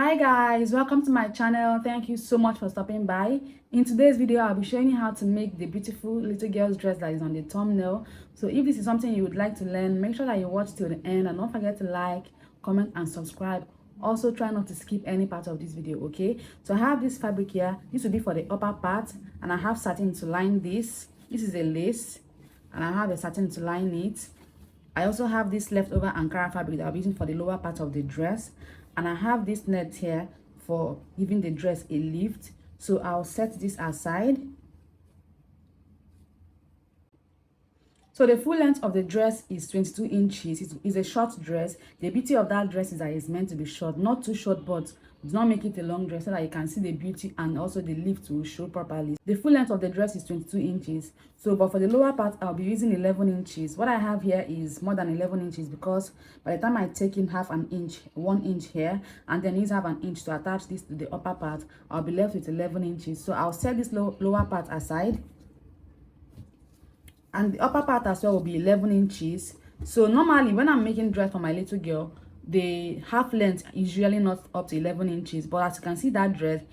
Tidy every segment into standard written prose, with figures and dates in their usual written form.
Hi guys, welcome to my channel. Thank you so much for stopping by. In today's video, I'll be showing you how to make the beautiful little girl's dress that is on the thumbnail. So if this is something you would like to learn, make sure that you watch till the end and don't forget to like, comment and subscribe. Also try not to skip any part of this video, okay? So I have this fabric here. This will be for the upper part, and I have satin to line this. This is a lace and I have a satin to line it. I also have this leftover Ankara fabric that I'll be using for the lower part of the dress, and I have this net here for giving the dress a lift. So I'll set this aside. So the full length of the dress is 22 inches. It's a short dress. The beauty of that dress is that it's meant to be short, not too short, but do not make it a long dress so that you can see the beauty and also the lift will show properly. The full length of the dress is 22 inches. So but for the lower part, I'll be using 11 inches. What I have here is more than 11 inches because by the time I take in half an inch, 1 inch here, and then use half an inch to attach this to the upper part, I'll be left with 11 inches. So I'll set this lower part aside. And the upper part as well will be 11 inches. So normally when I'm making dress for my little girl, the half length is usually not up to 11 inches, but as you can see, that dress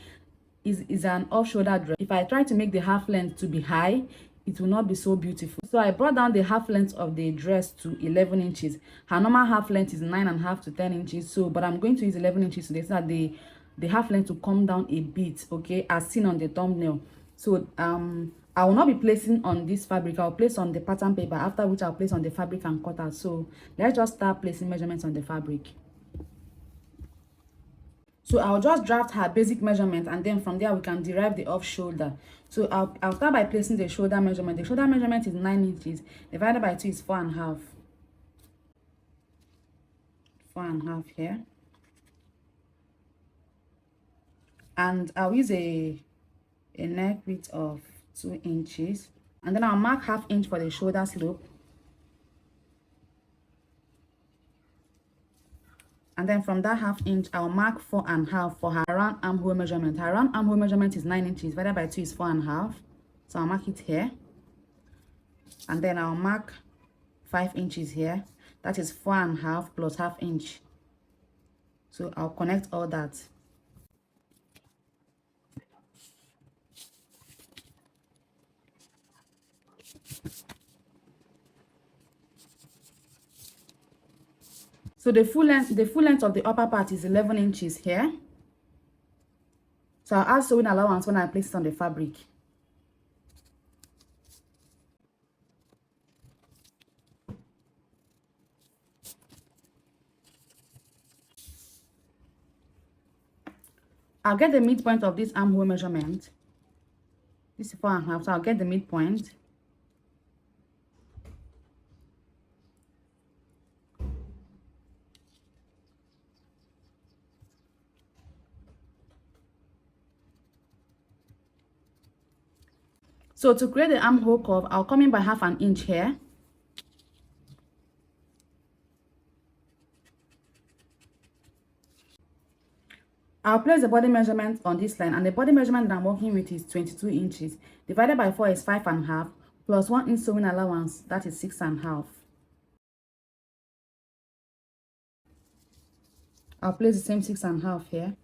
is an off shoulder dress. If I try to make the half length to be high, it will not be so beautiful. So I brought down the half length of the dress to 11 inches. Her normal half length is 9.5 to 10 inches. So but I'm going to use 11 inches today so that the half length will come down a bit, okay, as seen on the thumbnail. So I will not be placing on this fabric. I'll place on the pattern paper, after which I'll place on the fabric and cut out. So let's just start placing measurements on the fabric. So I'll just draft her basic measurement, and then from there we can derive the off shoulder. So I'll start by placing the shoulder measurement. The shoulder measurement is 9 inches. Divided by 2 is 4.5. 4.5 here. And I'll use a neck width of 2 inches, and then I'll mark ½ inch for the shoulder slope, and then from that ½ inch I'll mark 4.5 for her round armhole measurement. Her round armhole measurement is 9 inches. Divided by 2 is 4.5. So I'll mark it here, and then I'll mark 5 inches here. That is 4.5 plus ½ inch. So I'll connect all that. So the full length of the upper part is 11 inches here. So I'll add sewing allowance when I place it on the fabric. I'll get the midpoint of this armhole measurement. This is 4.5, so I'll get the midpoint. So to create the armhole curve, I'll come in by ½ an inch here. I'll place the body measurement on this line, and the body measurement that I'm working with is 22 inches. Divided by 4 is 5.5, plus 1 inch sewing allowance, that is 6.5. I'll place the same 6.5 here.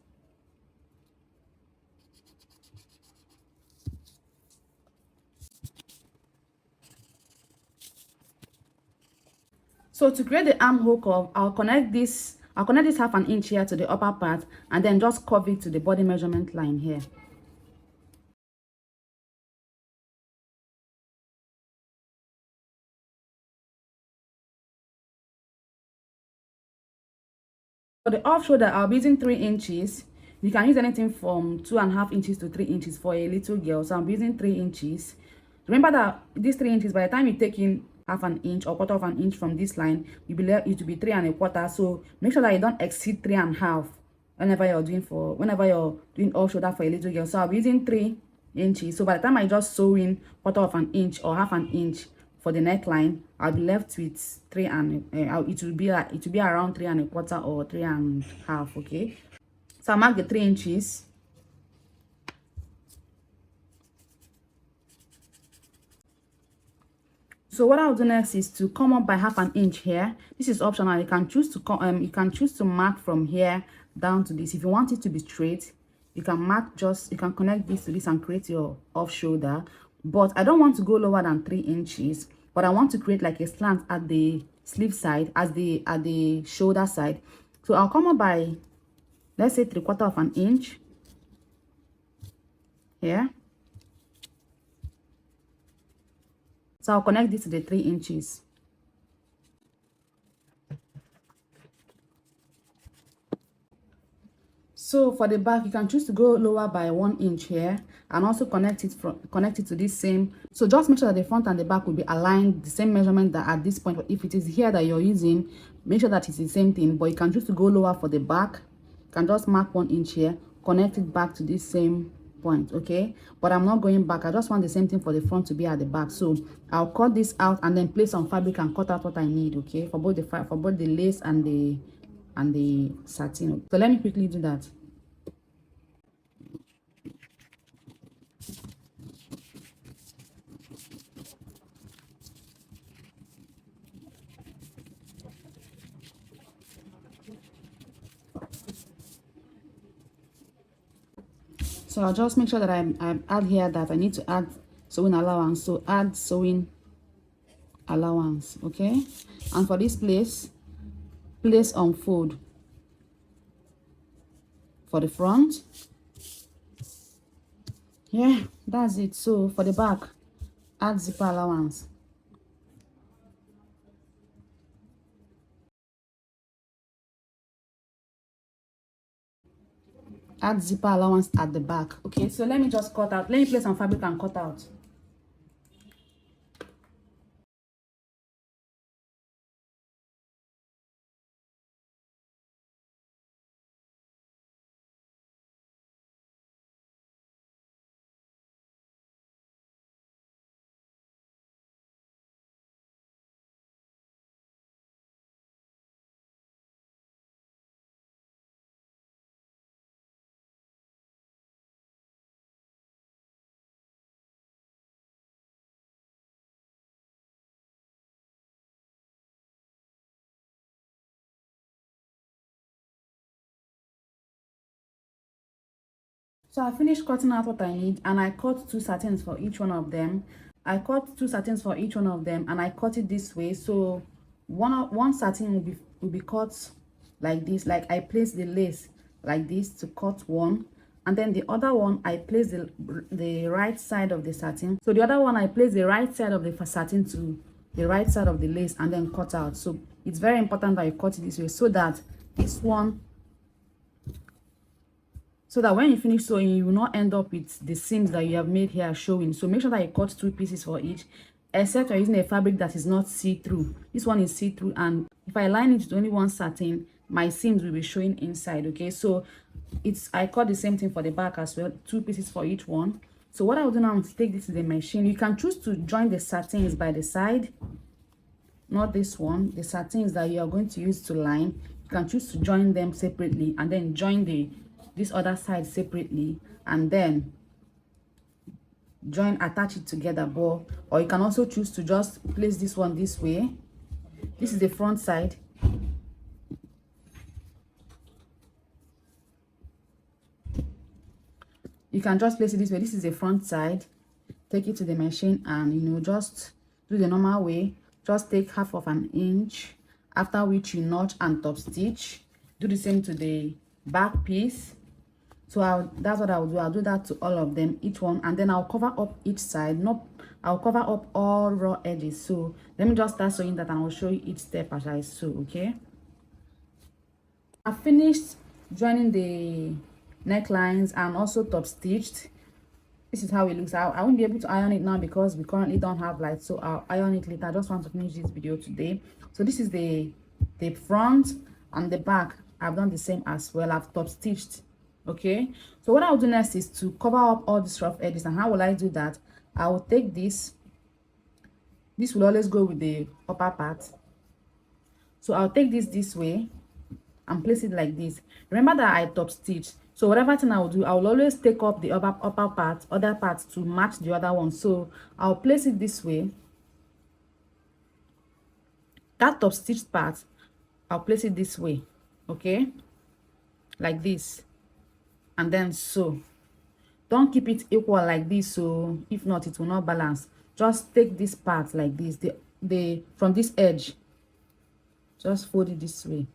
So to create the armhole curve, I'll connect this ½ an inch here to the upper part, and then just curve it to the body measurement line here. For the off shoulder, I'll be using 3 inches. You can use anything from 2.5 inches to 3 inches for a little girl. So I'm using 3 inches. Remember that these 3 inches, by the time you take in ½ an inch or quarter of an inch from this line, you'll be left it to be 3.25. So make sure that you don't exceed 3.5 whenever you're doing off shoulder for a little girl. So I'll be using 3 inches. So by the time I just sew in quarter of an inch or ½ an inch for the neckline, I'll be left with it will be around 3.25 or 3.5. Okay, so I mark the 3 inches. So what I'll do next is to come up by half an inch here. This is optional. You can choose to come you can choose to mark from here down to this. If you want it to be straight, you can mark, just you can connect this to this and create your off shoulder. But I don't want to go lower than 3 inches, but I want to create like a slant at the sleeve side, as the at the shoulder side. So I'll come up by, let's say, 3/4 of an inch here. So I'll connect this to the 3 inches. So for the back, you can choose to go lower by 1 inch here and also connect it to this same. So just make sure that the front and the back will be aligned, the same measurement that at this point. But if it is here that you're using, make sure that it's the same thing. But you can choose to go lower for the back. You can just mark 1 inch here, connect it back to this same point, okay? But I'm not going back. I just want the same thing for the front to be at the back. So I'll cut this out and then place some fabric and cut out what I need, okay? For both the lace and the satin. So let me quickly do that. So I'll just make sure that I add here that I need to add sewing allowance. So add sewing allowance, okay? And for this place unfold for the front. Yeah, that's it. So for the back, add zipper allowance. Add zipper allowance at the back. Okay, so let me just cut out. Let me place some fabric and cut out. So I finished cutting out what I need, and I cut 2 satins for each one of them. And I cut it this way. So one satin will be cut like this. Like I place the lace like this to cut one, and then the other one I place the right side of the satin. So the other one I place the right side of the satin to the right side of the lace and then cut out. So it's very important that you cut it this way, so that this one, so that when you finish sewing, you will not end up with the seams that you have made here showing. So make sure that you cut 2 pieces for each, except you're using a fabric that is not see-through. This one is see-through, and if I line it with only one satin, my seams will be showing inside, okay? So I cut the same thing for the back as well, 2 pieces for each one. So what I'll do now is take this to the machine. You can choose to join the satins by the side, not this one. The satins that you are going to use to line, you can choose to join them separately and then join this other side separately, and then attach it together. Or you can also choose to just place this one this way. This is the front side. You can just place it this way. This is the front side. Take it to the machine and just do the normal way. Just take half of an inch, after which you notch and top stitch. Do the same to the back piece. So that's what I'll do. I'll do that to all of them, each one, and then I'll cover up each side. I'll cover up all raw edges. So let me just start sewing that, and I'll show you each step as I sew, okay? I finished joining the necklines and also top stitched. This is how it looks. I won't be able to iron it now because we currently don't have light, so I'll iron it later. I just want to finish this video today. So this is the front and the back. I've done the same as well. I've top stitched, okay? So what I'll do next is to cover up all these rough edges. And how will I do that? I will take this will always go with the upper part. So I'll take this way and place it like this. Remember that I top stitched, so whatever thing I will do, I will always take up the other part to match the other one. So I'll place it this way that top stitched part, I'll place it this way, okay, like this, and then sew. Don't keep it equal like this, so if not it will not balance. Just take this part like this, the from this edge, just fold it this way,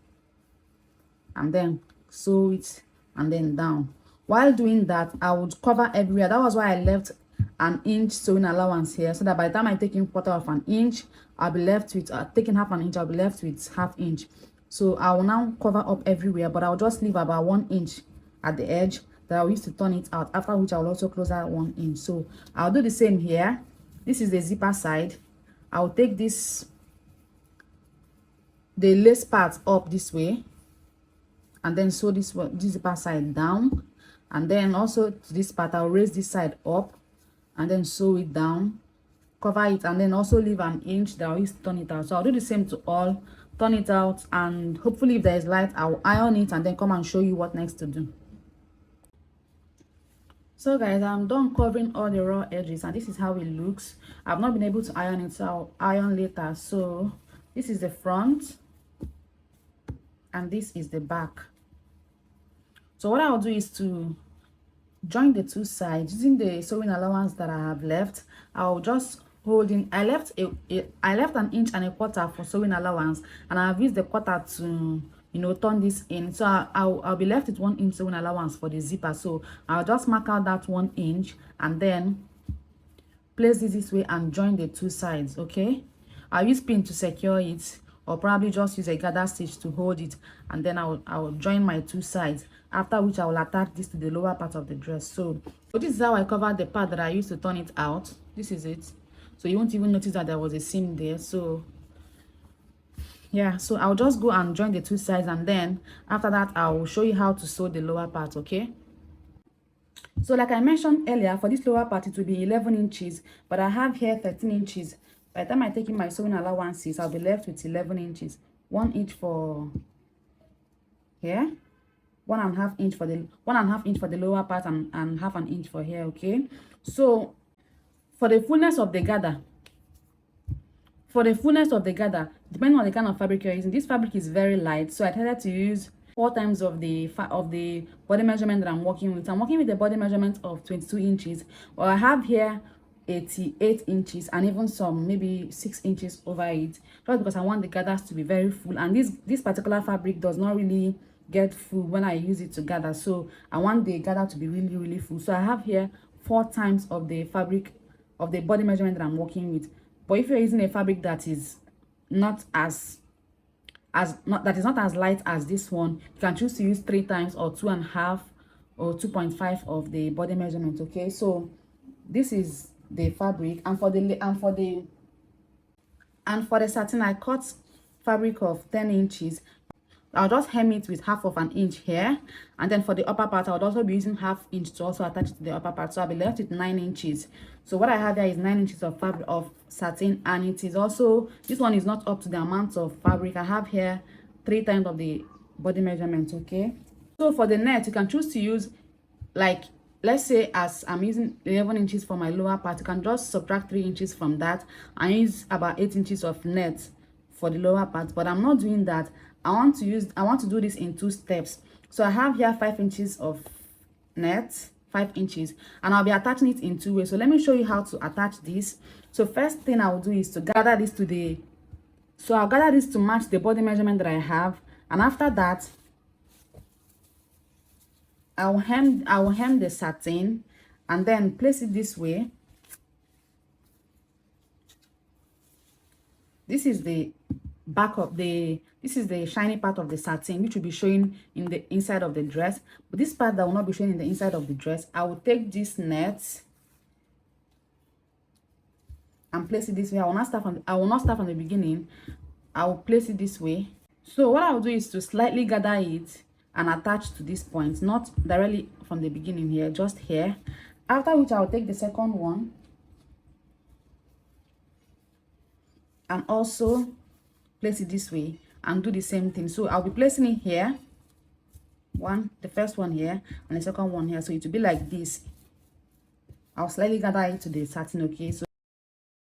and then sew it, and then down. While doing that, I would cover everywhere. That was why I left an inch sewing allowance here, so that by the time I take in quarter of an inch, I'll be left with taking half an inch, I'll be left with half inch. So I will now cover up everywhere, but I'll just leave about 1 inch at the edge that I'll use to turn it out, after which I will also close that 1 inch. So I'll do the same here. This is the zipper side. I'll take this, the lace part up this way, and then sew this zipper side down, and then also to this part I'll raise this side up and then sew it down, cover it, and then also leave an inch that I'll use to turn it out. So I'll do the same to all, turn it out, and hopefully if there is light I'll iron it and then come and show you what next to do. So guys, I'm done covering all the raw edges, and this is how it looks. I've not been able to iron it, so I'll iron later. So this is the front and this is the back. So what I'll do is to join the two sides using the sewing allowance that I have left. I'll just hold in. I left an 1.25 inches for sewing allowance, and I've used the quarter to, you know, turn this in. So I'll be left with 1 inch sewing allowance for the zipper. So I'll just mark out that 1 inch and then place this way and join the two sides. Okay, I'll use pin to secure it, or probably just use a gather stitch to hold it, and then I'll join my two sides, after which I will attach this to the lower part of the dress. So this is how I covered the part that I used to turn it out. This is it. So you won't even notice that there was a seam there. So yeah, so I'll just go and join the two sides, and then after that I'll show you how to sew the lower part. Okay, so like I mentioned earlier, for this lower part it will be 11 inches, but I have here 13 inches. By the time I take in my sewing allowances, I'll be left with 11 inches. 1 inch for here, 1.5 inch for the 1.5 inch for the lower part, and 1/2 inch for here. Okay, so for the fullness of the gather, depending on the kind of fabric you're using, this fabric is very light, so I decided to use 4 times of the body measurement that I'm working with. I'm working with a body measurement of 22 inches, but I have here 88 inches and even some maybe 6 inches over it, just because I want the gathers to be very full, and this particular fabric does not really get full when I use it to gather, so I want the gather to be really full. So I have here 4 times of the fabric of the body measurement that I'm working with. But if you're using a fabric that is not as light as this one, you can choose to use 3 times or 2.5 or 2.5 of the body measurement. Okay, so this is the fabric, and for the satin I cut fabric of 10 inches. I'll just hem it with 1/2 inch here, and then for the upper part I'll also be using 1/2 inch to also attach it to the upper part, so I'll be left with 9 inches. So what I have here is 9 inches of fabric of satin, and it is also, this one is not up to the amount of fabric. I have here 3 times of the body measurement. Okay, so for the net you can choose to use, like, let's say as I'm using 11 inches for my lower part, you can just subtract 3 inches from that and use about 8 inches of net for the lower part. But I'm not doing that. I want to do this in 2 steps. So I have here 5 inches of net, 5 inches, and I'll be attaching it in 2 ways. So let me show you how to attach this. So first thing I will do is to gather this to the, so I'll gather this to match the body measurement that I have, and after that I will hem the satin and then place it this way. This is the back of this is the shiny part of the satin, which will be showing in the inside of the dress. But this part that will not be showing in the inside of the dress, I will take this net and place it this way. I will not start from the beginning. I will place it this way. So what I will do is to slightly gather it and attach to this point, not directly from the beginning here, just here. After which I will take the second one and also place it this way and do the same thing. So I'll be placing it here, the first one here and the second one here, so it will be like this. I'll slightly gather it to the satin. Okay, so